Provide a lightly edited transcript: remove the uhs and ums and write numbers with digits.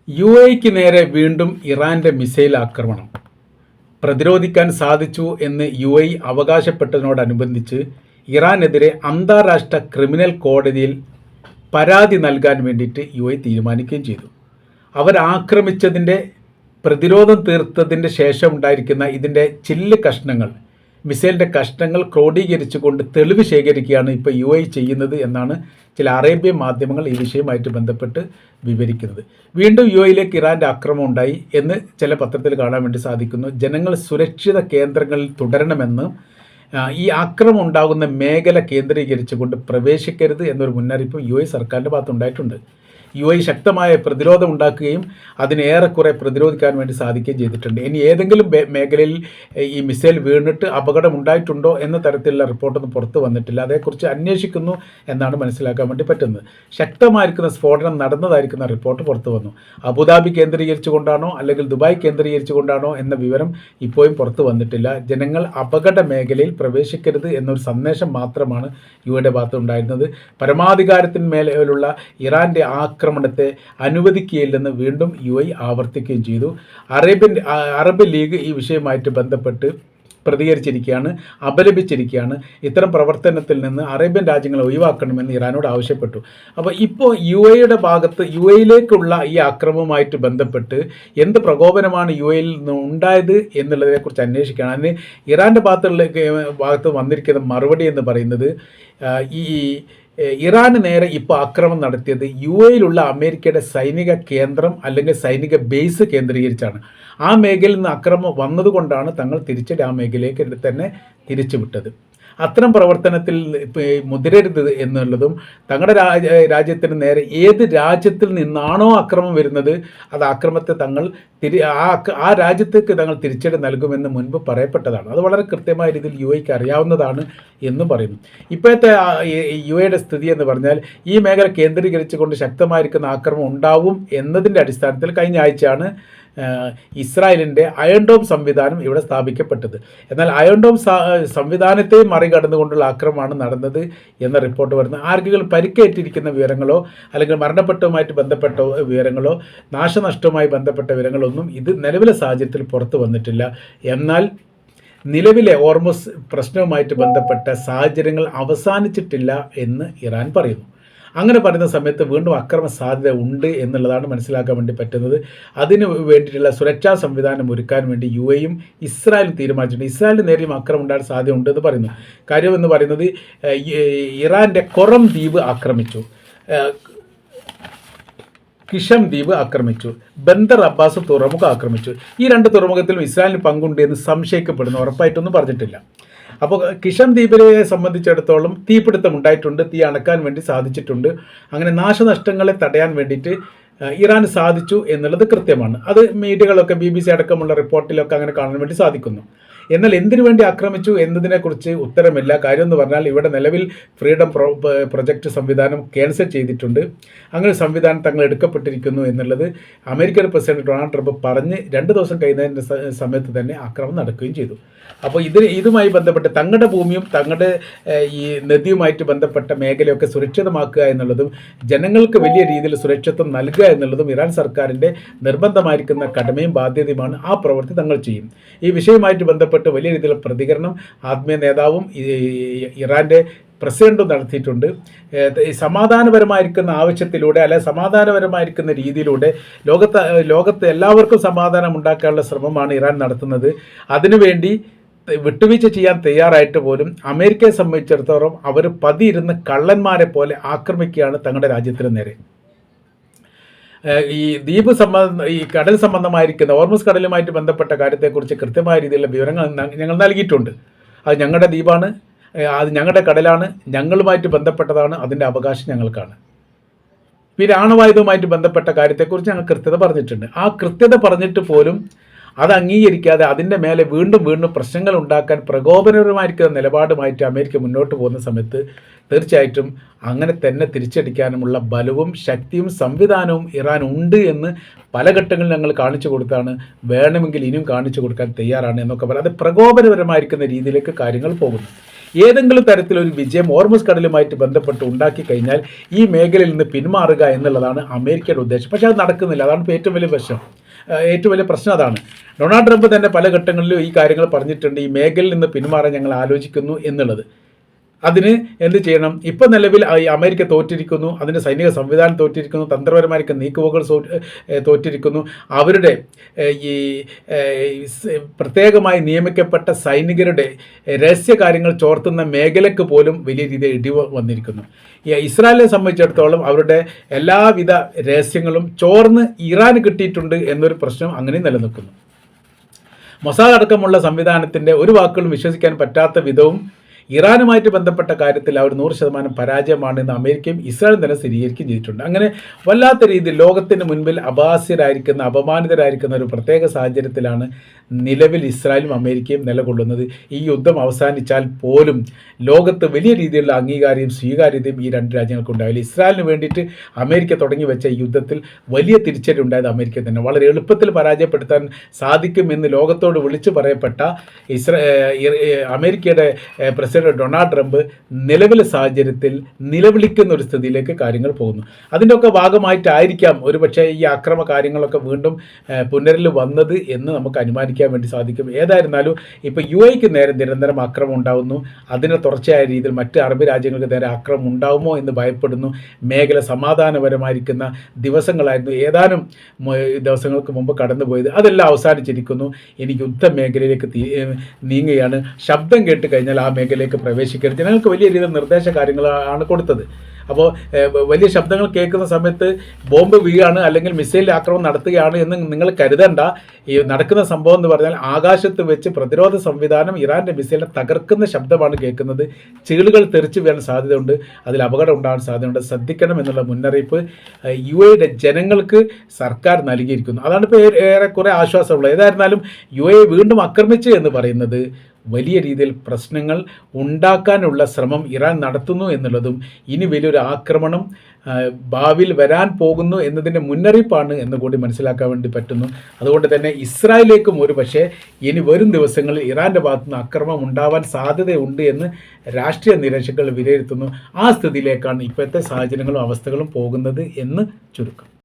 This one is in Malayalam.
UAEക്ക് നേരെ വീണ്ടും ഇറാന്റെ മിസൈൽ ആക്രമണം. പ്രതിരോധിക്കാൻ സാധിച്ചു എന്ന് UAE അവകാശപ്പെട്ടതിനോടനുബന്ധിച്ച് ഇറാനെതിരെ അന്താരാഷ്ട്ര ക്രിമിനൽ കോടതിയിൽ പരാതി നൽകാൻ വേണ്ടിയിട്ട് UAE തീരുമാനിക്കുകയും ചെയ്തു. അവരാക്രമിച്ചതിൻ്റെ പ്രതിരോധം തീർത്തതിൻ്റെ ശേഷം ഉണ്ടായിരിക്കുന്ന ഇതിൻ്റെ ചില്ല് കഷ്ണങ്ങൾ, മിസൈലിൻ്റെ കഷ്ണങ്ങൾ ക്രോഡീകരിച്ചുകൊണ്ട് തെളിവ് ശേഖരിക്കുകയാണ് ഇപ്പോൾ UAE ചെയ്യുന്നത് എന്നാണ് ചില അറേബ്യൻ മാധ്യമങ്ങൾ ഈ വിഷയവുമായിട്ട് ബന്ധപ്പെട്ട് വിവരിക്കുന്നത്. വീണ്ടും UAEയിലേക്ക് ഇറാൻ്റെ ആക്രമണം ഉണ്ടായി എന്ന് ചില പത്രത്തിൽ കാണാൻ വേണ്ടി സാധിക്കുന്നു. ജനങ്ങൾ സുരക്ഷിത കേന്ദ്രങ്ങളിൽ തുടരണമെന്ന്, ഈ ആക്രമണം ഉണ്ടാകുന്ന മേഖല കേന്ദ്രീകരിച്ചുകൊണ്ട് പ്രവേശിക്കരുത് എന്നൊരു മുന്നറിയിപ്പ് UAE സർക്കാരിൻ്റെ ഭാഗത്തുണ്ടായിട്ടുണ്ട്. UAE ശക്തമായ പ്രതിരോധം ഉണ്ടാക്കുകയും അതിന് ഏറെക്കുറെ പ്രതിരോധിക്കാൻ വേണ്ടി സാധിക്കുകയും ചെയ്തിട്ടുണ്ട്. ഇനി ഏതെങ്കിലും മേഖലയിൽ ഈ മിസൈൽ വീണിട്ട് അപകടമുണ്ടായിട്ടുണ്ടോ എന്ന തരത്തിലുള്ള റിപ്പോർട്ടൊന്നും പുറത്തു വന്നിട്ടില്ല. അതേക്കുറിച്ച് അന്വേഷിക്കുന്നു എന്നാണ് മനസ്സിലാക്കാൻ വേണ്ടി പറ്റുന്നത്. ശക്തമായിരിക്കുന്ന സ്ഫോടനം നടന്നതായിരിക്കുന്ന റിപ്പോർട്ട് പുറത്തു വന്നു. അബുദാബി കേന്ദ്രീകരിച്ചുകൊണ്ടാണോ അല്ലെങ്കിൽ ദുബായ് കേന്ദ്രീകരിച്ചുകൊണ്ടാണോ എന്ന വിവരം ഇപ്പോഴും പുറത്തു വന്നിട്ടില്ല. ജനങ്ങൾ അപകട മേഖലയിൽ പ്രവേശിക്കരുത് എന്നൊരു സന്ദേശം മാത്രമാണ് UAEയുടെ ഭാഗത്തുണ്ടായിരുന്നത്. പരമാധികാരത്തിന് മേലുള്ള ഇറാൻ്റെ ആക്രമണത്തെ അനുവദിക്കുകയില്ലെന്ന് വീണ്ടും UAE ആവർത്തിക്കുകയും ചെയ്തു. അറബ് ലീഗ് ഈ വിഷയവുമായിട്ട് ബന്ധപ്പെട്ട് പ്രതികരിച്ചിരിക്കുകയാണ്, അപലപിച്ചിരിക്കുകയാണ്. ഇത്തരം പ്രവർത്തനത്തിൽ നിന്ന് അറേബ്യൻ രാജ്യങ്ങളെ ഒഴിവാക്കണമെന്ന് ഇറാനോട് ആവശ്യപ്പെട്ടു. അപ്പോൾ ഇപ്പോൾ UAEയുടെ ഭാഗത്ത് UAEയിലേക്കുള്ള ഈ ആക്രമണവുമായിട്ട് ബന്ധപ്പെട്ട് എന്ത് പ്രകോപനമാണ് UAEയിൽ നിന്ന് ഉണ്ടായത് എന്നുള്ളതിനെക്കുറിച്ച് അന്വേഷിക്കുകയാണ്. അതിന് ഇറാൻ്റെ ഭാഗത്ത് വന്നിരിക്കുന്ന മറുപടി എന്ന് പറയുന്നത്, ഈ ഇറാന് നേരെ ഇപ്പോൾ ആക്രമണം നടത്തിയത് UAEയിലുള്ള അമേരിക്കയുടെ സൈനിക കേന്ദ്രം അല്ലെങ്കിൽ സൈനിക ബേസ് കേന്ദ്രീകരിച്ചാണ്. ആ മേഖലയിൽ നിന്ന് ആക്രമണം വന്നതുകൊണ്ടാണ് തങ്ങൾ തിരിച്ചടി ആ മേഖലയിലേക്ക് തന്നെ തിരിച്ചുവിട്ടത്. അത്തരം പ്രവർത്തനത്തിൽ മുതിരരുത് എന്നുള്ളതും, തങ്ങളുടെ രാജ്യത്തിന് നേരെ ഏത് രാജ്യത്തിൽ നിന്നാണോ ആക്രമണം വരുന്നത് അത് ആക്രമണത്തെ തങ്ങൾ ആ രാജ്യത്തേക്ക് തങ്ങൾ തിരിച്ചടി നൽകുമെന്ന് മുൻപ് പറയപ്പെട്ടതാണ്. അത് വളരെ കൃത്യമായ രീതിയിൽ UAEക്ക് അറിയാവുന്നതാണ് എന്നും പറയുന്നു. ഇപ്പോഴത്തെ UAEയുടെ സ്ഥിതി എന്ന് പറഞ്ഞാൽ ഈ മേഖല കേന്ദ്രീകരിച്ചുകൊണ്ട് ശക്തമായിരിക്കുന്ന ആക്രമണം ഉണ്ടാവും എന്നതിൻ്റെ അടിസ്ഥാനത്തിൽ കഴിഞ്ഞ ആഴ്ചയാണ് ഇസ്രായേലിൻ്റെ അയൺ ഡോം സംവിധാനം ഇവിടെ സ്ഥാപിക്കപ്പെട്ടത്. എന്നാൽ അയൺ ഡോം സംവിധാനത്തെ മറികടന്നുകൊണ്ടുള്ള ആക്രമണമാണ് നടന്നത് എന്ന റിപ്പോർട്ട് വരുന്നത്. ആർക്കെങ്കിലും പരിക്കേറ്റിരിക്കുന്ന വിവരങ്ങളോ അല്ലെങ്കിൽ മരണപ്പെട്ടതുമായിട്ട് ബന്ധപ്പെട്ട വിവരങ്ങളോ നാശനഷ്ടവുമായി ബന്ധപ്പെട്ട വിവരങ്ങളൊന്നും ഇത് നിലവിലെ സാഹചര്യത്തിൽ പുറത്തു വന്നിട്ടില്ല. എന്നാൽ നിലവിലെ ഹോർമുസ് പ്രശ്നവുമായിട്ട് ബന്ധപ്പെട്ട സാഹചര്യങ്ങൾ അവസാനിച്ചിട്ടില്ല എന്ന് ഇറാൻ പറയുന്നു. അങ്ങനെ പറയുന്ന സമയത്ത് വീണ്ടും അക്രമ സാധ്യത ഉണ്ട് എന്നുള്ളതാണ് മനസ്സിലാക്കാൻ വേണ്ടി പറ്റുന്നത്. അതിന് വേണ്ടിയിട്ടുള്ള സുരക്ഷാ സംവിധാനം ഒരുക്കാൻ വേണ്ടി UAEയും ഇസ്രായേലും തീരുമാനിച്ചിട്ടുണ്ട്. ഇസ്രായേലിന് നേരെയും ആക്രമണം ഉണ്ടാകാൻ സാധ്യത ഉണ്ട് എന്ന് പറയുന്നു. കാര്യമെന്ന് പറയുന്നത്, ഇറാൻ്റെ കൊറം ദ്വീപ് ആക്രമിച്ചു, കിഷം ദ്വീപ് ആക്രമിച്ചു, ബന്ദർ അബ്ബാസ് തുറമുഖം ആക്രമിച്ചു. ഈ രണ്ട് തുറമുഖത്തിലും ഇസ്രായേലിന് പങ്കുണ്ട് എന്ന് സംശയിക്കപ്പെടുന്നു. ഉറപ്പായിട്ടൊന്നും പറഞ്ഞിട്ടില്ല. അപ്പോൾ കിഷം ദ്വീപിനെ സംബന്ധിച്ചിടത്തോളം തീപിടുത്തം ഉണ്ടായിട്ടുണ്ട്, തീ അണക്കാൻ വേണ്ടി സാധിച്ചിട്ടുണ്ട്. അങ്ങനെ നാശനഷ്ടങ്ങളെ തടയാൻ വേണ്ടിയിട്ട് ഇറാന് സാധിച്ചു എന്നുള്ളത് കൃത്യമാണ്. അത് മീഡിയകളൊക്കെ BBC അടക്കമുള്ള റിപ്പോർട്ടിലൊക്കെ അങ്ങനെ കാണാൻ വേണ്ടി സാധിക്കുന്നു. എന്നാൽ എന്തിനു വേണ്ടി ആക്രമിച്ചു എന്നതിനെക്കുറിച്ച് ഉത്തരമില്ല. കാര്യം എന്ന് പറഞ്ഞാൽ ഇവിടെ നിലവിൽ ഫ്രീഡം പ്രൊജക്റ്റ് സംവിധാനം ക്യാൻസൽ ചെയ്തിട്ടുണ്ട്. അങ്ങനെ സംവിധാനം തങ്ങൾ എടുക്കപ്പെട്ടിരിക്കുന്നു എന്നുള്ളത് അമേരിക്കൻ പ്രസിഡന്റ് ഡൊണാൾഡ് ട്രംപ് പറഞ്ഞ് 2 ദിവസം കഴിയുന്നതിൻ്റെ സമയത്ത് തന്നെ ആക്രമണം നടക്കുകയും ചെയ്തു. അപ്പോൾ ഇതുമായി ബന്ധപ്പെട്ട് തങ്ങളുടെ ഭൂമിയും തങ്ങളുടെ ഈ നദിയുമായിട്ട് ബന്ധപ്പെട്ട മേഖലയൊക്കെ സുരക്ഷിതമാക്കുക എന്നുള്ളതും ജനങ്ങൾക്ക് വലിയ രീതിയിൽ സുരക്ഷിതത്വം നൽകുക എന്നുള്ളതും ഇറാൻ സർക്കാരിൻ്റെ നിർബന്ധമായിരിക്കുന്ന കടമയും ബാധ്യതയുമാണ്. ആ പ്രവൃത്തി തങ്ങൾ ചെയ്യും. ഈ വിഷയവുമായിട്ട് ബന്ധപ്പെട്ട് വലിയ രീതിയിലുള്ള പ്രതികരണം ആത്മീയ നേതാവും ഇറാൻ്റെ പ്രസിഡന്റും നടത്തിയിട്ടുണ്ട്. സമാധാനപരമായിരിക്കുന്ന ആവശ്യത്തിലൂടെ അല്ലെ സമാധാനപരമായിരിക്കുന്ന രീതിയിലൂടെ ലോകത്ത് എല്ലാവർക്കും സമാധാനം ഉണ്ടാക്കാനുള്ള ശ്രമമാണ് ഇറാൻ നടത്തുന്നത്. അതിനുവേണ്ടി വിട്ടുവീഴ്ച ചെയ്യാൻ തയ്യാറായിട്ട് പോലും അമേരിക്കയെ സംബന്ധിച്ചിടത്തോളം അവർ പതിയിരുന്ന് കള്ളന്മാരെ പോലെ ആക്രമിക്കുകയാണ് തങ്ങളുടെ രാജ്യത്തിന് നേരെ. ഈ ഈ കടൽ സംബന്ധമായിരിക്കുന്ന ഹോർമുസ് കടലുമായിട്ട് ബന്ധപ്പെട്ട കാര്യത്തെക്കുറിച്ച് കൃത്യമായ രീതിയിലുള്ള വിവരങ്ങൾ ഞങ്ങൾ നൽകിയിട്ടുണ്ട്. അത് ഞങ്ങളുടെ ദ്വീപാണ്, അത് ഞങ്ങളുടെ കടലാണ്, ഞങ്ങളുമായിട്ട് ബന്ധപ്പെട്ടതാണ്, അതിൻ്റെ അവകാശം ഞങ്ങൾക്കാണ്. പിന്നെ ആണവായുധവുമായിട്ട് ബന്ധപ്പെട്ട കാര്യത്തെക്കുറിച്ച് ഞങ്ങൾ കൃത്യത പറഞ്ഞിട്ടുണ്ട്. ആ കൃത്യത പറഞ്ഞിട്ട് പോലും അത് അംഗീകരിക്കാതെ അതിൻ്റെ മേലെ വീണ്ടും പ്രശ്നങ്ങൾ ഉണ്ടാക്കാൻ പ്രകോപനപരമായിരിക്കുന്ന നിലപാടുമായിട്ട് അമേരിക്ക മുന്നോട്ട് പോകുന്ന സമയത്ത് തീർച്ചയായിട്ടും അങ്ങനെ തന്നെ തിരിച്ചടിക്കാനുമുള്ള ബലവും ശക്തിയും സംവിധാനവും ഇറാൻ ഉണ്ട് എന്ന് പല ഘട്ടങ്ങളിൽ ഞങ്ങൾ കാണിച്ചു കൊടുത്താണ്, വേണമെങ്കിൽ ഇനിയും കാണിച്ചു കൊടുക്കാൻ തയ്യാറാണ് എന്നൊക്കെ പറയാം. അത് പ്രകോപനപരമായിരിക്കുന്ന രീതിയിലേക്ക് കാര്യങ്ങൾ പോകുന്നു. ഏതെങ്കിലും തരത്തിലൊരു വിജയം ഹോർമുസ് കടലുമായിട്ട് ബന്ധപ്പെട്ട് ഉണ്ടാക്കി കഴിഞ്ഞാൽ ഈ മേഖലയിൽ നിന്ന് പിന്മാറുക എന്നുള്ളതാണ് അമേരിക്കയുടെ ഉദ്ദേശം. പക്ഷേ അത് നടക്കുന്നില്ല. അതാണ് ഇപ്പോൾ ഏറ്റവും വലിയ പ്രശ്നം അതാണ്. ഡൊണാൾഡ് ട്രംപ് തന്നെ പല ഘട്ടങ്ങളിലും ഈ കാര്യങ്ങൾ പറഞ്ഞിട്ടുണ്ട്, ഈ മേഖലയിൽ നിന്ന് പിന്മാറാൻ ഞങ്ങൾ ആലോചിക്കുന്നു എന്നുള്ളത്. അതിന് എന്ത് ചെയ്യണം? ഇപ്പം നിലവിൽ അമേരിക്ക തോറ്റിരിക്കുന്നു, അതിൻ്റെ സൈനിക സംവിധാനം തോറ്റിരിക്കുന്നു, തന്ത്രപരമായ നീക്കുപോക്കുകൾ തോറ്റിരിക്കുന്നു. അവരുടെ ഈ പ്രത്യേകമായി നിയമിക്കപ്പെട്ട സൈനികരുടെ രഹസ്യകാര്യങ്ങൾ ചോർത്തുന്ന മേഖലയ്ക്ക് പോലും വലിയ രീതിയിൽ ഇടിവ് വന്നിരിക്കുന്നു. ഇസ്രായേലിനെ സംബന്ധിച്ചിടത്തോളം അവരുടെ എല്ലാവിധ രഹസ്യങ്ങളും ചോർന്ന് ഇറാന് കിട്ടിയിട്ടുണ്ട് എന്നൊരു പ്രശ്നം അങ്ങനെ നിലനിൽക്കുന്നു. മൊസാദ് അടക്കമുള്ള സംവിധാനത്തിൻ്റെ ഒരു വാക്കുകളും വിശ്വസിക്കാൻ പറ്റാത്ത വിധവും ഇറാനുമായിട്ട് ബന്ധപ്പെട്ട കാര്യത്തിൽ അവർ 100% പരാജയമാണെന്ന് അമേരിക്കയും ഇസ്രായേലും തന്നെ സ്ഥിരീകരിക്കുകയും ചെയ്തിട്ടുണ്ട്. അങ്ങനെ വല്ലാത്ത രീതിയിൽ ലോകത്തിന് മുൻപിൽ അപമാനിതരായിരിക്കുന്ന ഒരു പ്രത്യേക സാഹചര്യത്തിലാണ് നിലവിൽ ഇസ്രായേലും അമേരിക്കയും നിലകൊള്ളുന്നത്. ഈ യുദ്ധം അവസാനിച്ചാൽ പോലും ലോകത്ത് വലിയ രീതിയിലുള്ള അംഗീകാരവും സ്വീകാര്യതയും ഈ രണ്ട് രാജ്യങ്ങൾക്കുണ്ടാവില്ല. ഇസ്രായേലിന് വേണ്ടിയിട്ട് അമേരിക്ക തുടങ്ങി വെച്ച ഈ യുദ്ധത്തിൽ വലിയ തിരിച്ചടി ഉണ്ടായത് അമേരിക്ക തന്നെ. വളരെ എളുപ്പത്തിൽ പരാജയപ്പെടുത്താൻ സാധിക്കുമെന്ന് ലോകത്തോട് വിളിച്ചു പറയപ്പെട്ട അമേരിക്കയുടെ പ്രസിഡന്റ് ഡൊണാൾഡ് ട്രംപ് നിലവിലെ സാഹചര്യത്തിൽ നിലവിളിക്കുന്ന ഒരു സ്ഥിതിയിലേക്ക് കാര്യങ്ങൾ പോകുന്നു. അതിൻ്റെയൊക്കെ ഭാഗമായിട്ടായിരിക്കാം ഒരുപക്ഷെ ഈ അക്രമ കാര്യങ്ങളൊക്കെ വീണ്ടും പുനരിൽ വന്നത് എന്ന് നമുക്ക് അനുമാനിക്കാൻ വേണ്ടി സാധിക്കും. ഏതായിരുന്നാലും ഇപ്പോൾ UAEക്ക് നേരെ നിരന്തരം ആക്രമണം ഉണ്ടാകുന്നു. അതിന് തുടർച്ചയായ രീതിയിൽ മറ്റ് അറബ് രാജ്യങ്ങൾക്ക് നേരെ ആക്രമണം ഉണ്ടാകുമോ എന്ന് ഭയപ്പെടുന്നു. മേഖല സമാധാനപരമായിരിക്കുന്ന ദിവസങ്ങളായിരുന്നു ഏതാനും ദിവസങ്ങൾക്ക് മുമ്പ് കടന്നുപോയത്. അതെല്ലാം അവസാനിച്ചിരിക്കുന്നു. ഇനി യുദ്ധമേഖലയിലേക്ക് നീങ്ങുകയാണ്. ശബ്ദം കേട്ട് കഴിഞ്ഞാൽ ആ മേഖലയിലേക്ക് പ്രവേശിക്കരുത്. ജനങ്ങൾക്ക് വലിയ രീതിയിൽ നിർദ്ദേശ കാര്യങ്ങളാണ് കൊടുത്തത്. അപ്പോൾ വലിയ ശബ്ദങ്ങൾ കേൾക്കുന്ന സമയത്ത് ബോംബ് വീഴാണ് അല്ലെങ്കിൽ മിസൈൽ ആക്രമണം നടത്തുകയാണ് എന്ന് നിങ്ങൾ കരുതണ്ട. ഈ നടക്കുന്ന സംഭവം എന്ന് പറഞ്ഞാൽ ആകാശത്ത് വെച്ച് പ്രതിരോധ സംവിധാനം ഇറാൻ്റെ മിസൈലിനെ തകർക്കുന്ന ശബ്ദമാണ് കേൾക്കുന്നത്. ചീളുകൾ തെറിച്ച് വീഴാൻ സാധ്യതയുണ്ട്, അതിൽ അപകടം ഉണ്ടാകാൻ സാധ്യതയുണ്ട്, ശ്രദ്ധിക്കണം എന്നുള്ള മുന്നറിയിപ്പ് UAEയുടെ ജനങ്ങൾക്ക് സർക്കാർ നൽകിയിരിക്കുന്നു. അതാണ് ഇപ്പോൾ ഏറെക്കുറെ ആശ്വാസമുള്ളത്. ഏതായിരുന്നാലും UAE വീണ്ടും ആക്രമിച്ചു എന്ന് പറയുന്നത് വലിയ രീതിയിൽ പ്രശ്നങ്ങൾ ഉണ്ടാക്കാനുള്ള ശ്രമം ഇറാൻ നടത്തുന്നു എന്നുള്ളതും ഇനി വലിയൊരു ആക്രമണം ഭാവിയിൽ വരാൻ പോകുന്നു എന്നതിൻ്റെ മുന്നറിയിപ്പാണ് എന്ന് കൂടി മനസ്സിലാക്കാൻ വേണ്ടി പറ്റുന്നു. അതുകൊണ്ട് തന്നെ ഇസ്രായേലിലേക്കും ഒരു പക്ഷേ ഇനി വരും ദിവസങ്ങളിൽ ഇറാൻ്റെ ഭാഗത്തുനിന്ന് ആക്രമണം ഉണ്ടാവാൻ സാധ്യതയുണ്ട് എന്ന് രാഷ്ട്രീയ നിരീക്ഷകർ വിലയിരുത്തുന്നു. ആ സ്ഥിതിയിലേക്കാണ് ഇപ്പോഴത്തെ സാഹചര്യങ്ങളും അവസ്ഥകളും പോകുന്നത് എന്ന് ചുരുക്കം.